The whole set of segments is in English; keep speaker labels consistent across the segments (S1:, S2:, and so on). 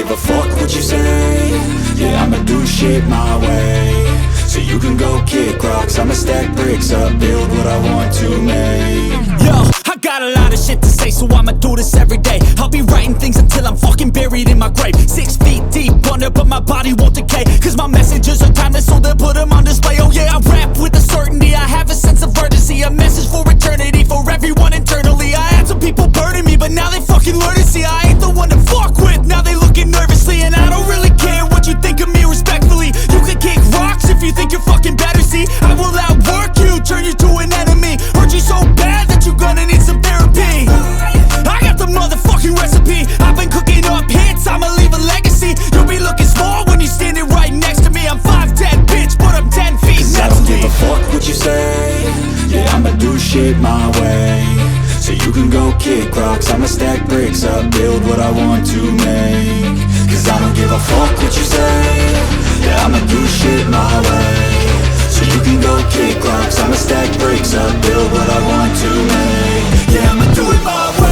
S1: give a fuck what you say. Yeah, I'ma do shit my way. So you can go kick rocks, I'ma stack bricks up, build what I want to make.
S2: Yo, I got a lot of shit to say, so I'ma do this every day. I'll be writing things until I'm fucking buried in my grave. 6 feet deep under, but my body won't decay. Cause my messages are timeless, so they'll put them on display. Oh yeah, I rap with a certainty, I have a sense of urgency. A message for eternity, for everyone internally. I had some people burning me, but now they fucking learn to see I ain't the one to fuck with, now they looking nervously. And I don't really care what you think of me respectfully. You can kick rocks if you think you're fucking better, see. I will outwork you, turn you to an enemy. Hurt you so bad that you're gonna need some therapy. I got the motherfucking recipe. I've been cooking up hits, I'ma leave a legacy. You'll be looking small when you're standing right next to me. I'm 5'10", bitch, but I'm 10 feet next to me.
S1: I don't give a fuck what you say. Yeah, I'ma do shit my way. So you can go kick rocks, I'ma stack bricks up, build what I want to make. Cause I don't give a fuck what you say. Yeah, I'ma do shit my way. So you can go kick rocks, I'ma stack bricks up, build what I want to make. Yeah, I'ma do it my way.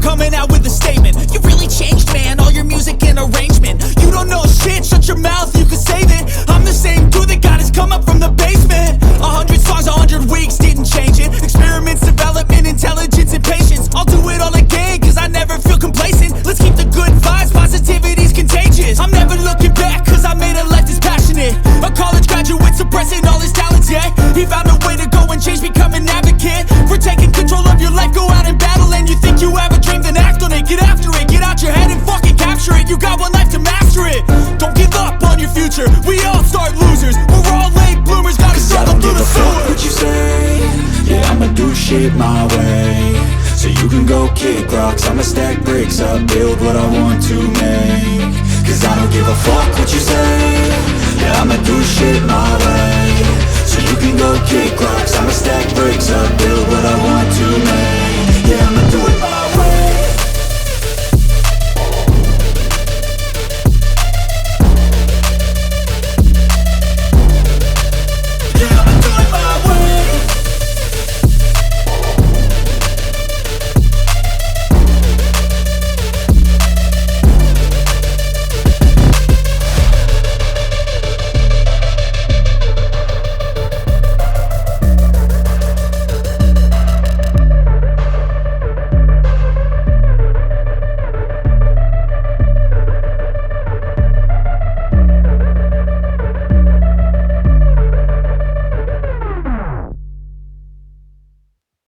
S2: Coming out with a statement. You really changed, man, all your music and arrangement. You don't know shit, shut your mouth, you can save it. I'm the same dude that got his come up from the basement. 100 songs, 100 weeks, didn't change it. Experiments, development, intelligence, and patience. I'll do it all again, cause I never feel complacent. Let's keep the good vibes, positivity's contagious. I'm never looking back, cause I made a life that's passionate. A college graduate suppressing all his talents, yeah. He found a way to go and change, become an advocate for taking control of your life, go out and battle. And you think you have a dream, then act on it, get after it. Get out your head and fucking capture it. You got one life to master it. Don't give up on your future, we all start losers. We're all late bloomers, gotta struggle through the sewer.
S1: I don't give a fuck what you say. Yeah, I'ma do shit my way. So you can go kick rocks, I'ma stack bricks up, build what I want to make. Cause I don't give a fuck what you say. Yeah, I'ma do shit my way. So you can go kick rocks, I'ma stack bricks up, build what I